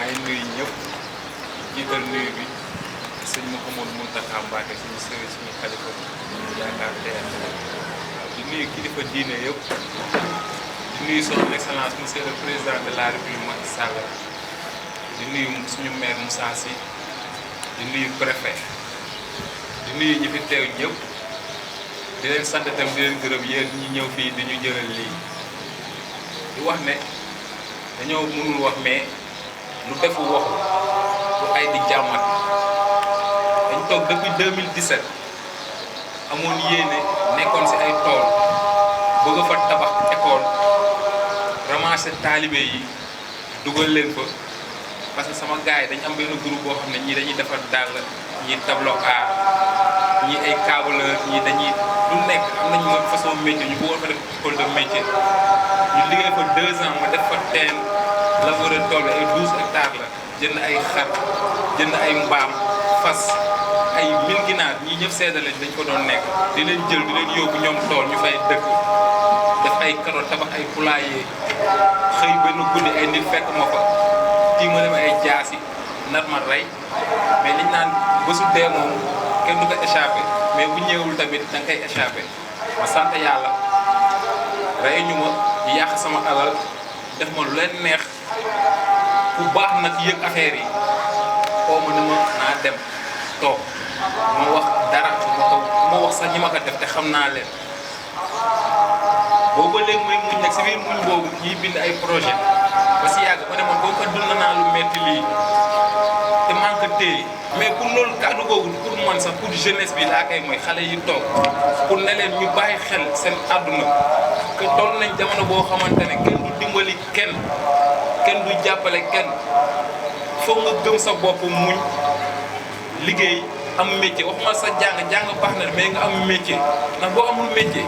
ngi nuyu ñëpp jiital nuyu bi sëñ Mouhamadou Mountakha Mbacké suñu sëriñ suñu xalifa ñu yaakaar tey di nuyu kilifa diine yëpp di nuyu son excellence monsieur le président de la république Macky Sall di nuyu suñu maire Moussa Sy di nuyu préfet di nuyu ñi fi teew ñëpp di leen sant itam di leen gërëm yéen ñi ñëw fii di ñu jëlal lii di wax ne dañoo mënul wax mais lu defu waxu lu ay di jàmmat dañ toog depuis 2017 amoon yéene nekkoon ci ay tool bëgg fa tabax école ramasser taalibe yi dugal leen fa parce que sama gars yi dañ am benn groupe boo xam ne ñii dañuy defar dàll ñii tableau art ñii ay câbleur ñii dañuy lu nekk am nañu ma façon métier ñu bëggoon fa def école de métier ñu liggéey fa 2 ans ma def fa teen laboratoire bi ay 12 hectares la jënd ay xar jënd ay mbaam fas ay 1000 ginaar ñii ñëpp seedale dañ ko doon nekk di leen jël di leen yóbbu ñoom tool ñu fay dëkk def ay carotte tabax ay poulailler xëy benn guddi ay nit fekk ma fa tii ma dem ay jaasi nar ma rey mais liñ naan bésu dee moom kenn du ko échappé mais bu ñëwul tamit da nga koy échappé ma sant yàlla rey ñu ma yàq sama alal def ma lu leen neex ku baax nag yëg affaire yi xaw ma ne ma naa dem toog ma wax dara ma wax sax ñi ma ko def te xam naa leen boobu ba léegi muy muñ nag si biir muñ boobu ñuy bind ay projet ba si yàgg ma ne man boo ko dund naa lu metti lii te manque téye mais pour loolu kàddu googu pour man sax pour jeunesse bi laa koy mooy xale yi toog pour ne leen ñu bàyyi xel seen àdduna que toll nañ jamono boo xamante ne kenn du dimbali kenn du jàppale kenn foog nga gëm sa bopp muñ liggéey am métier waxuma sa jàng baax na mais nga am métier ndax boo amul métier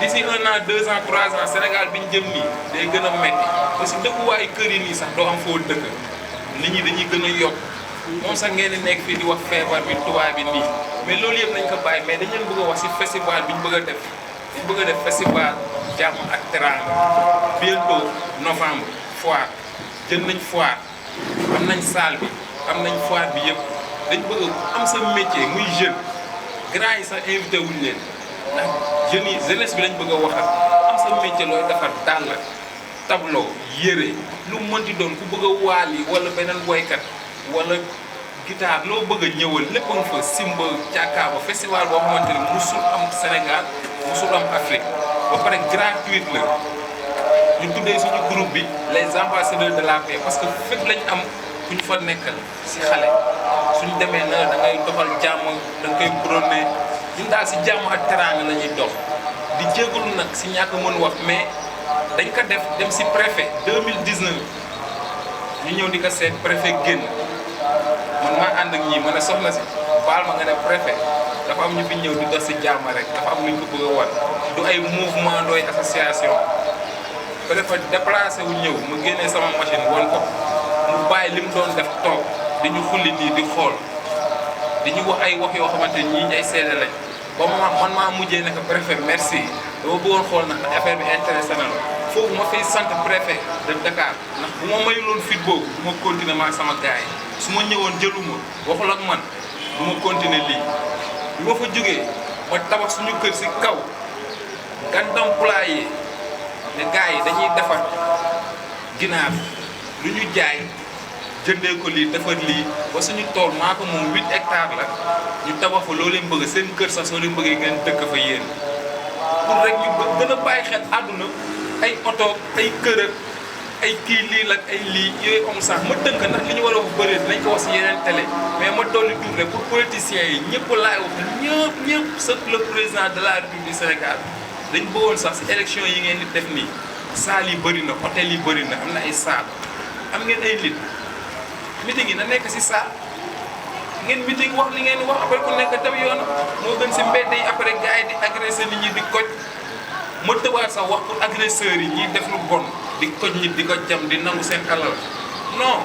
d'ici 1 an 2 ans 3 ans Sénégal bi ñu jëm nii day gën a metti parce que dëkkuwaayu kër yi nii sax doo am foo dëkk nit ñi dañuy gën a yokk moom sax ngeen di nekk fii di wax feebar bi tubaab bi nii mais loolu yëpp nañ ko bàyyi mais dañ leen bëgg a wax ci festival bi ñu bëgg a def dañ bëgg a def festival jàmm ak teranga bientôt novembre foire jël nañ foire am nañ salle bi am nañ foire bi yëpp dañ bëgg am sa métier muy jeune grand yi sax invité wuñ leen ndax jeunes yi jeunesse bi lañ bëgg a waxal am sa métier looy defar dàll tableau yére lu mënti doon ku bëgg a waali wala beneen woykat wala guitare loo bëgg a ñëwal lépp nga fa simba càkkaaba festival boo xamante ne musul am Sénégal musul am Afrique ba pare gratuite la ñu tuddee suñu groupe bi les ambassadeurs de la paix parce que fépp lañ am ku ñu fa nekkal si xale suñu demee na da ngay doxal jàmm da nga koy prôné ñun daal si jàmm ak teraanga la ñuy dox di jégalu nag si ñàkk mën wax mais dañ ko def dem si préfet 2019 ñu ñëw di ko seet préfet génn man maa ànd ak ñii ma ne soxna si baal ma nga ne préfet dafa am ñu fi ñëw di dox si jàmm rek dafa am lu ñu ko bëgg a wan du ay mouvement dooy association préfet déplacé wu ñëw mu génnee sama machine won ko mu bàyyi li mu doon def toog di ñu xulli nii di xool di ñu wax ay wax yoo xamante ni ñii ay seede lañ ba man maa mujjee ne ko préfet merci dama bëggoon xool nag affaire bi intéressé na la foofu ma fiy sant préfet de Dakar ndax bu ma mayuloon fit boobu du ma continuer maa sama gars yi su ma ñëwoon jëluma waxul ak man du ma continuer lii bi ma fa jógee ma tabax suñu kër si kaw gàddam poulailler ne gars yi dañuy defar ginaar lu ñu jaay jëndee ko lii defar lii ba suñu tool maa ko moom 8 hectares la ñu tabax fa loo leen bëgg seen kër sax soo leen bëggee ngeen dëkk fa yéen pour rek ñu gën a bàyyi xel àdduna ay oto ay kër ak ay kii lii la ay lii yooyu amul sax ma tënk ndax li ñu war a bëree dinañ ko wax si yeneen télé mais ma dolli tuuti rek pour politiciens yi ñëpp laay wax ñëpp sauf le président de la République du Sénégal dañ bëggoon sax si élection yi ngeen di def nii salle yi bëri na hôtel yi bëri na am na ay salle am ngeen ay nit meeting yi na nekk si salle ngeen meeting wax li ngeen di wax après ku nekk dem yoonam moo gën si mbedd yi après gars yi di agressé nit ñi di koj ma tëbaat sax wax pour agresseurs yi ñiy def lu bon di koj nit di ko jam di nangu seen alal non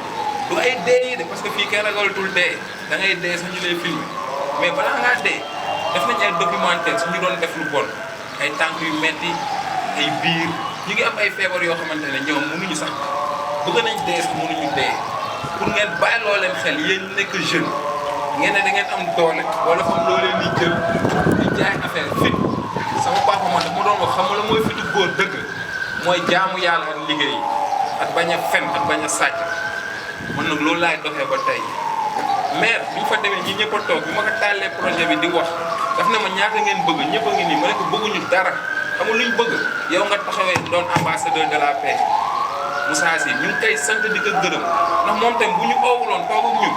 du ay dee yi de parce que fii kenn ragalatul dee da ngay dee sax ñu lay filmé mais balaa ngaa dee def nañ ay documentaire su ñu doon def lu bon ay tànk yu metti ay biir ñu ngi am ay feebar yoo xamante ne ñoom mënuñu sax bëgg nañ dee sax mënuñu dee pour ngeen bàyyi loo leen xel yéen nekk jeune ngeen ne da ngeen am doole wala fam loo leen di jël di jaay affaire fit sama papa man dama doon wax xam nga la mooy fitu góor dëgg mooy jaamu yàlla ak liggéey ak bañ a fen ak bañ a sàcc man nag loolu laay doxee ba tey maire bi ñu fa demee ñi ñëpp a toog bi ma ko tàllee projet bi di wax daf ne ma ñaata ngeen bëgg ñëpp a ngi nii ma ne ko bëgguñu dara xam nga luñ bëgg yow nga taxawee doon ambassadeur de la paix Moussa Sy ñu ngi koy sant di ko gërëm ndax moom tamit bu ñu oowuloon toog ak ñun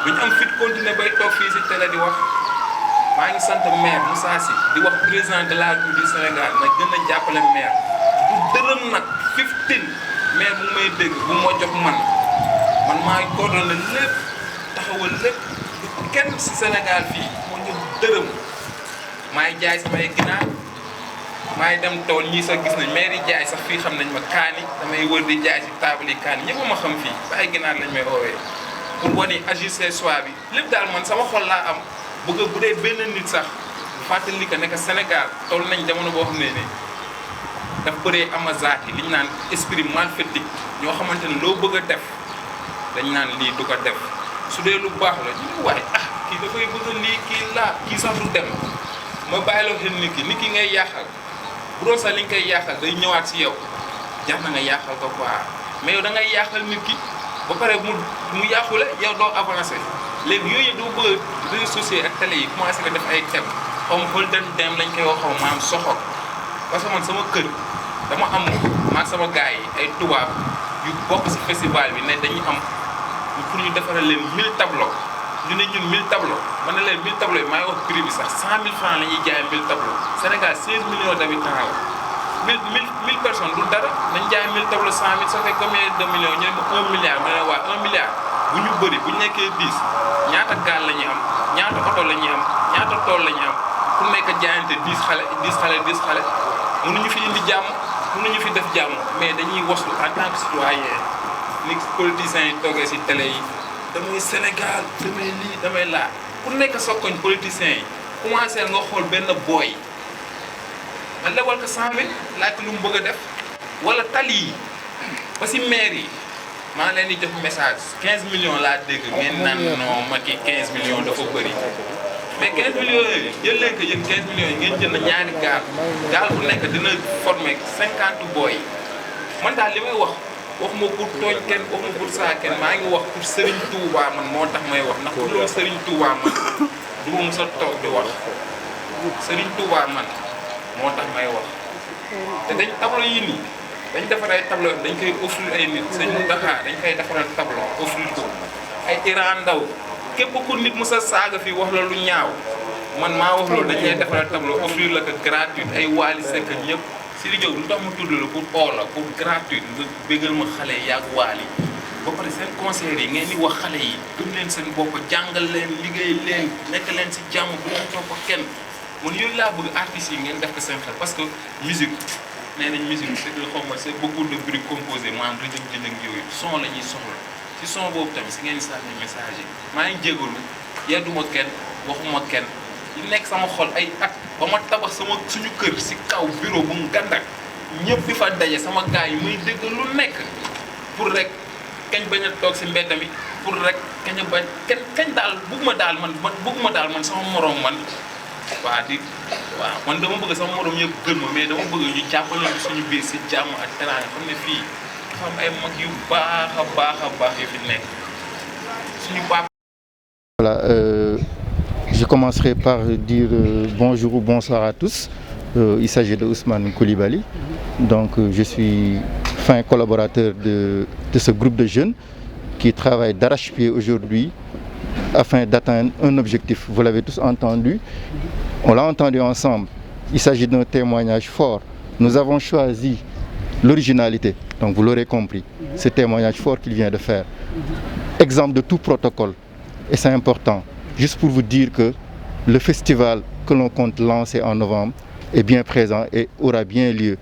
duñ am fit continuer bay toog fii si télé di wax maa ngi sant maire Moussa Sy di wax président de la République du Sénégal nag gën a jàppale maire du dërëm nag 15 maire mu may dégg bu ma jox man maay coordonné lépp taxawal lépp du kenn si Sénégal fii moo ñëw dërëm maay jaay samay ginaar maay dem tool ñii sax gis nañ maire yi jaay sax fii xam nañ ma kaani damay wër di jaay si table yi kaani ñëpp ma xam fii ba ay ginaar lañ may oowee pour wane ajuster choix bi lépp daal man sama xol laa am bëgg bu dee benn nit sax fàttali ko ne que Sénégal toll nañ jamono boo xam ne nii daf bëree amazaati li ñu naan esprit malfaitique ñoo xamante ne loo bëgg a def dañ naan lii du ko def su dee lu baax la ñu ne waaye kii dafay bëgg lii kii laa kii sax du dem ma bàyyiloo xel nit ki ngay yàqal bu doon sax li nga koy yàqal day ñëwaat si yow jar na nga yàqal ko quoi mais yow da ngay yàqal nit ki ba pare mu yàqule yow doo avancé léegi yooyu yëpp doo bëgg réseaux sociaux ak télé yi commencé ko def ay thèmes comme golden dem lañ koy wax xaw ma am soxor parce que man sama kër dama am maag sama gars yi ay tubaab yu bokk si festival bi ne dañuy am pour ñu defaral leen 1000 tableaux ñu ne ñun 1000 tableaux man ne leen 1000 tableaux yi maa ngi wax prix bi sax 100 000 francs la ñuy jaayee 1000 tableaux Sénégal 16 millions d'habitants la 1000 personnes du dara nañ jaay 1000 tableaux 100 000 ça fait combien de millions ñu ne ma 1 milliard ma ne waa 1 milliard bu ñu bëri bu ñu nekkee 10 ñaata gaal la ñuy am ñaata oto la ñuy am ñaata tool la ñuy am pour nekk jaayante 10 xale mënuñu fi indi jàmm mënuñu fi def jàmm mais dañuy waslu en tant que citoyen ni politiciens yi toogee si télé yi damay Sénégal damay lii damay laa pour nekk sa koñ politiciens yi commencé nga xool benn booy nga lebal ko 100 000 laaj lu mu bëgg a def wala tali yi ba si maire yi maa ngi leen di jox message 15 millions laa dégg ngeen naan non ma kii 15 millions dafa bëri mais 15 millions yooyu jël leen ko yéen 15 millions yi ngeen jënd ñaari gaal bu nekk dina former 50 booy man daal li may waxuma pour tooñ kenn waxuma pour saa kenn maa ngi wax pour Serigne Touba man moo tax may wax ndax pour loolu Serigne Touba man du ma mës a toog di wax Serigne Touba man moo tax may wax te dañ tableau yi nii dañ defar ay tableau dañ koy offrir ay nit sëñ Mountakha dañ koy defaral tableau offrir ko ay Iran Ndaw képp ku nit mës a saaga fii wax la lu ñaaw man maa wax loolu dañ lay defaral tableau offrir la ko gratuit ay Wally Seck ñëpp Sidy Diop lu tax ma tudd la pour oo la pour gratuit nga bégal ma xale yi yaag Wally ba pare seen concert yi ngeen di wax xale yi gëm leen seen bopp jàngal leen liggéey leen nekk leen si jàmm bu leen topp kenn man yooyu laa bëgg artistes yi ngeen def ko seen xel parce que musique nee nañ musique c'est xaw ma c'est beaucoup de bruit composé maanaam rëjëm jënd ak yooyu son la ñuy soxla si son boobu tamit si ngeen di sànni message yi maa ngi jégalu yedduma kenn waxuma kenn li nekk sama xol ay at ba ma tabax suñu kër si kaw bureau bu mu gàndak ñëpp di fa daje sama gars yi muy dégg lu nekk pour rek kañ bañ a toog si mbedd mi pour rek kañ a bañ kañ daal bëgguma daal man sama morom man waaw man dama bëgg sama morom yëpp gën ma mais dama bëgg ñu jàppale suñu biir si jàmm ak teraanga xam ne fii dafa am ay mag yu baax a baax yu fi nekk suñu papa. Voilà, je commencerai par dire bonjour ou bonsoir à tous. Il s'agit de Ousmane Coulibaly. Donc je suis fin collaborateur de ce groupe de jeunes qui travaillent d'arrache-pied aujourd'hui afin d'atteindre un objectif. Vous l'avez tous entendu, on l'a entendu ensemble. Il s'agit d'un témoignage fort. Nous avons choisi l'originalité, donc vous l'aurez compris, ce témoignage fort qu'il vient de faire. Exemple de tout protocole, et c'est important, juste pour vous dire que le festival que l'on compte lancer en novembre est bien présent et aura bien lieu.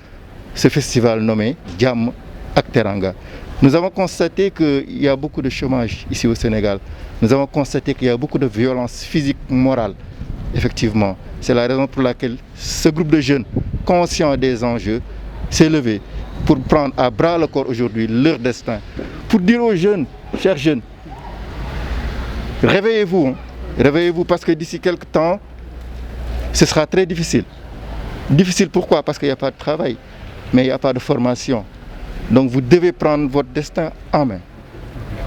Ce festival nommé Jàmm ak Teranga. Nous avons constaté qu'il y a beaucoup de chômage ici au Sénégal. Nous avons constaté qu'il y a beaucoup de violence physique, morale. Effectivement, c'est la raison pour laquelle ce groupe de jeunes, conscients des enjeux, s'est levé pour prendre à bras le corps aujourd'hui leur destin. Pour dire aux jeunes, chers jeunes, Réveillez-vous, hein. Réveillez-vous parce que d'ici quelques temps, ce sera très difficile. Difficile pourquoi? Parce qu'il n'y a pas de travail, mais il n'y a pas de formation. Donc vous devez prendre votre destin en main.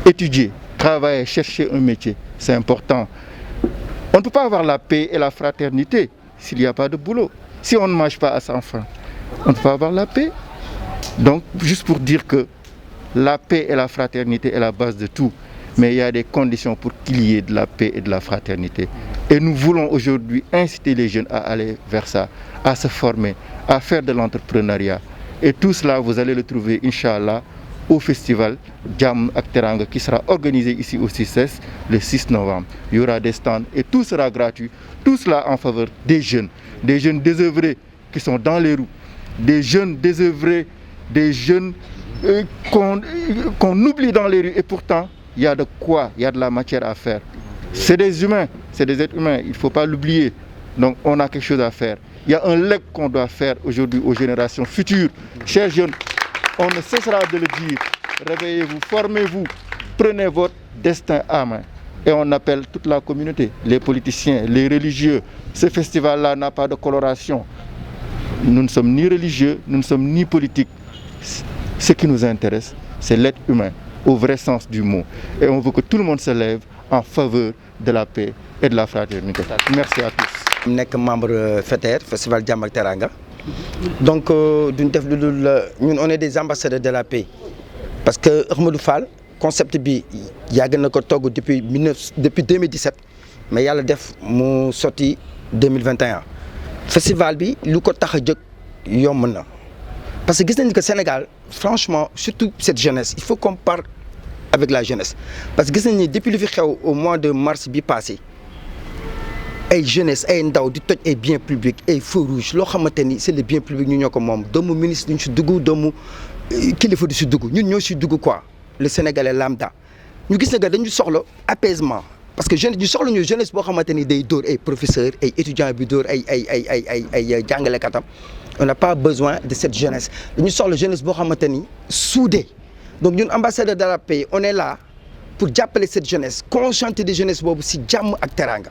Étudier, travailler, chercher un métier, c'est important. On ne peut pas avoir la paix et la fraternité s'il n'y a pas de boulot. Si on ne mange pas à 100 francs, on ne peut pas avoir la paix. Donc, juste pour dire que la paix et la fraternité est la base de tout. Mais il y a des conditions pour qu'il y ait de la paix et de la fraternité. Et nous voulons aujourd'hui inciter les jeunes à aller vers ça, à se former, à faire de l'entrepreneuriat. Et tout cela, vous allez le trouver, Inch'Allah, au festival Jam ak Teranga qui sera organisé ici au CICES le 6 novembre. Il y aura des stands et tout sera gratuit. Tout cela en faveur des jeunes désœuvrés qui sont dans les roues, des jeunes désœuvrés, des jeunes qu'on oublie dans les rues et pourtant, il y a de quoi, il y a de la matière à faire. C'est des humains, c'est des êtres humains, il ne faut pas l'oublier. Donc on a quelque chose à faire. Il y a un legs qu'on doit faire aujourd'hui aux générations futures. Chers jeunes, on ne cessera de le dire. Réveillez-vous, formez-vous, prenez votre destin à main. Et on appelle toute la communauté, les politiciens, les religieux. Ce festival-là n'a pas de coloration. Nous ne sommes ni religieux, nous ne sommes ni politiques. Ce qui nous intéresse, c'est l'être humain, au vrai sens du mot. Et on veut que tout le monde se lève en faveur de la paix et de la fraternité. Merci à tous. Je suis membre FETER, Festival Jam ak Teranga. Donc, on est des ambassadeurs de la paix. Parce que Ahmadou Fall, concept bi yàgg na ko togg depuis 2017 mais yàlla def mu sorti 2021 festival bi lu ko tax a jóg yomb na parce que gis nañu que Sénégal franchement surtout cette jeunesse il faut qu'on parle avec la jeunesse parce que gis nañu depuis lu fi xew au mois de mars bi passé ay jeunesse ay ndaw di toj ay biens publics ay feux rouges loo xamante ni c'est le bien public ñu ñoo ko moom doomu ministre duñ si dugg doomu kilifa du si dugg ñun ñoo si dugg quoi le Sénégalais lambda ñu gis ne que dañu soxla apaisement parce que jeune ñu soxla ñu jeunesse boo xamante ni day dóor ay professeurs ay étudiants bi dóor ay jàngalekatam on n'a pas besoin de cette jeunesse dañu soxla jeunesse boo xamante ni soudée donc ñun ambassadeur de la paix on est là pour jàppale cette jeunesse conscientiser des jeunesses boobu si jàmm ak teranga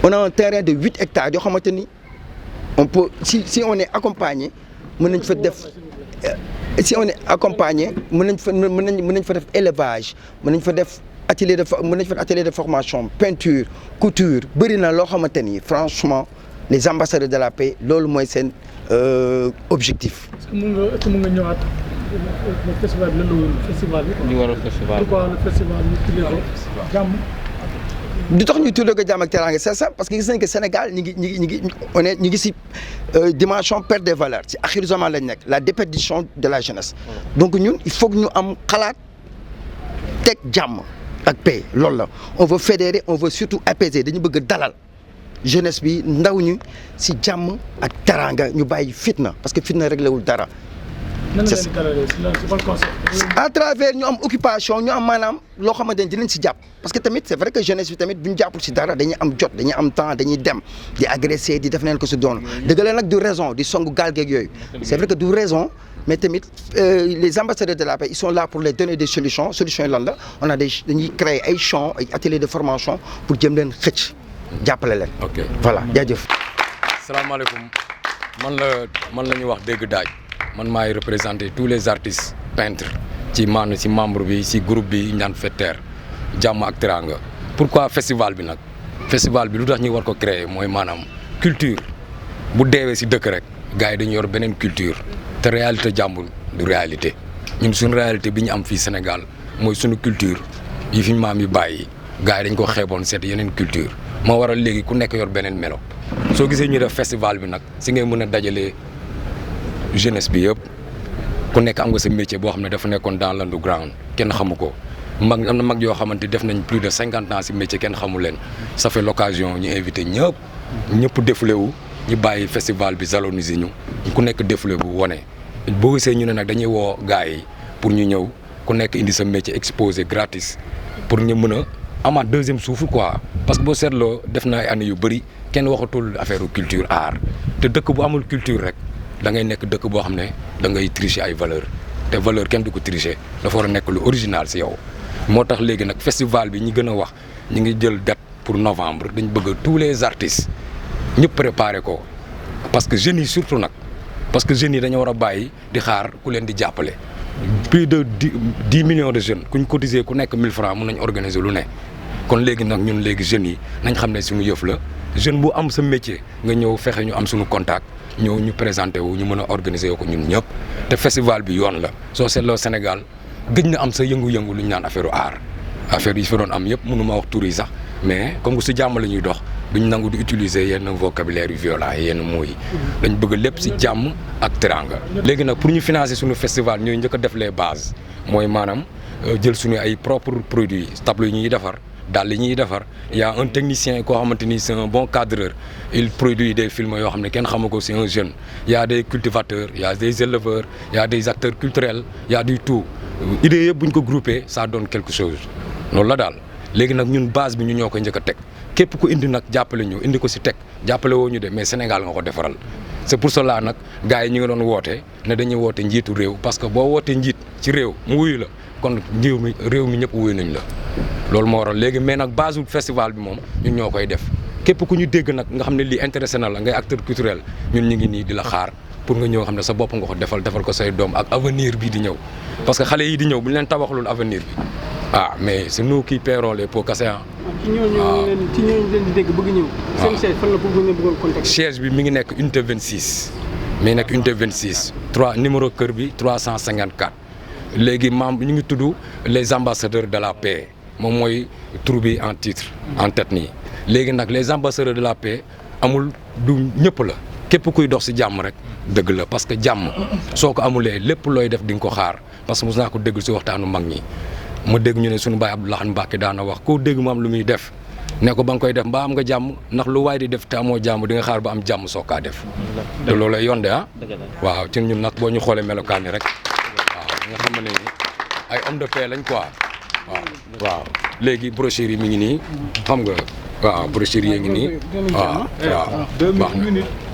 on a un terrain de 8 hectares yoo xamante ni on peut si on est accompagné mën nañ fa def si on est accompagné mën nañ fa def élevage mën nañ fa def atelier de formation peinture couture bëri na loo xamante ni franchement les ambassadeurs de la paix loolu mooy seen objectif. est-ce que mën nga ñëwaat festival bi lan la woon festival bi. ñu waral festival bi pourquoi le festival ñu tuddee ko jàmm. du tax ñu tuddee ko jàmm ak teraanga c'est ça parce que gis nañ que Sénégal ñu ngi si dimension perte des valeurs ci axiru zaman lañ nekk la déperdition de la jeunesse. donc ñun il faut que ñu am xalaat teg jàmm ak paix loolu la on veut fédérer on veut surtout apaiser dañu bëgg dalal jeunesse bi ndaw ñu si jàmm ak teraanga ñu bàyyi fitna parce que fitna réglé wul dara. à travers ñu am occupation ñu am maanaam loo xamante ni dinañ si jàpp parce que tamit c'est vrai que jeunesse bi tamit bu ñu jàppul si dara dañuy am jot dañuy am temps dañuy dem di agresser di def neen ko si doon dëgg la nag du raison di songu gaal geeg yooyu c'est vrai que du raison mais tamit les ambassadeurs de la paix ils sont là pour les donner des solutions yi lan la on a dañuy créer ay champs ay ateliers de formation pour jëm leen xëcc jàppale leen. ok voilà jaajëf. salaamaaleykum man la ñuy wax dégg daaj. man maay représenter tous les artistes peintres ci membre bi ci groupe bi ñaan FETER jàmm ak teranga pourquoi festival bi nag festival bi lu tax ñuy war ko créer mooy maanaam culture bu deewee ci dëkk rek gars yi dañu yor beneen culture te réalité jàmbul du réalité ñun suñu réalité bi ñu am fii Sénégal mooy suñu culture yi fi maam yi bàyyi gars yi dañ ko xeeboon seet yeneen culture moo waral léegi ku nekk yor beneen melo soo gisee ñu def festival bi nag ci ngay mën a dajalee jeunesse bi yëpp ku nekk am nga sa métier boo xam ne dafa nekkoon dans l'underground kenn xamu ko am na mag yoo xamante def nañ plus de 50 ans ci métier kenn xamu leen ça fait l'occasion ñu invité ñëpp défulé wu ñu bàyyi festival bi jaloniser ñu ku nekk défulé bu wone boo gisee ñu ne nag dañuy woo gars yi pour ñu ñëw ku nekk indi sa métier exposé gratis pour ñu mën a amaat deuxième souffle quoi parce que boo seetloo def na ay années yu bëri kenn waxatul affaire culture art te dëkk bu amul culture rek da ngay nekk dëkk boo xam ne da ngay tricher ay valeur te valeur kenn du ko tricher dafa war a nekk lu original ci yow moo tax léegi nag festival bi ñi gën a wax ñi ngi jël date pour novembre dañ bëgg tous les artistes ñëpp préparer ko parce que jeunes yi surtout nag parce que jeunes yi dañoo war a bàyyi di xaar ku leen di jàppale plus de 10 millions de jeunes kuñ cotiser ku nekk 1000 francs mun nañ organiser lu ne kon léegi nag ñun léegi jeunes yi nañ xam ne suñu yëf la jeune bu am sa métier nga ñëw fexe ñu am suñu contact ñëw ñu présenté wu ñu mën a organiser ko ñun ñëpp te festival bi yoon la soo seetloo Sénégal gëj na am sa yëngu-yëngu lu ñu naan affaire art affaire yi fi doon am yëpp mënu ma wax tur yi sax mais comme que si jàmm la ñuy dox duñ nangu di utiliser yenn vocabulaire yu violent yenn mots yi dañ bëgg lépp si jàmm ak teranga léegi nag pour ñu financer suñu festival ñooy njëkk a def les bases mooy maanaam jël suñu ay propres produits tableau yi ñuy defar daal li ñuy defar y a un technicien koo xamante ni c'est un bon cadreur il produit des films yoo xam ne kenn xamu ko c'est un jeune y a des cultivateurs y a des éleveurs y a des acteurs culturels y a du tout idée yëpp bu ñu ko groupé ça donne quelque chose loolu la daal léegi nag ñun base bi ñu ñoo koy njëkk a teg képp ku indi nag jàppale ñu indi ko si teg jàppale woo ñu de mais Sénégal nga ko defaral c'est pour cela nag gars yi ñu ngi doon woote ne dañuy woote njiitu réew parce que boo wootee njiit ci réew mu wuyu la kon réew mi ñëpp wuyu nañ la loolu moo waral léegi mais nag base du festival bi moom ñun ñoo koy def képp ku ñu dégg nag nga xam ne lii intéressé na la ngay acteur culturel ñun ñu ngi nii di la xaar pour nga ñëw xam ne sa bopp nga ko defal ko say doom ak avenir bi di ñëw parce que xale yi di ñëw bu ñu leen tabaxaloon avenir bi mais c'est nous qui paierons les pots cassés ci ñooñu leen di dégg bëgg ñëw. seen siège fan la pour nga bëggoon contacter. siège bi mi ngi nekk unité 26 mi ngi nekk unité 26 numéro kër bi 354 léegi membre ñu ngi tudd les ambassadeurs de la paix moom mooy tur bi en titre en tête nii léegi nag les ambassadeurs de la paix amul du ñëpp la képp kuy dox ci jàmm rek dëgg la parce que jàmm soo ko amulee lépp looy def di nga ko xaar parce que mos naa ko dégg ci waxtaanu mag ñi ma dégg ñu ne suñu baay Abdou Lahad Mbacké daana wax koo dégg mu am lu muy def ne ko ba nga koy def mbaa am nga jàmm ndax lu waay di def te amoo jàmm di nga xaar ba am jàmm soo kaa def te loolu lay yonde waaw ci ñun nag boo ñu xoolee melokaan ni rek waaw nga xam ne ay homme de paix lañ quoi waaw léegi brochure yi mi ngi nii xam nga waaw brochure yi ngi nii waaw baax na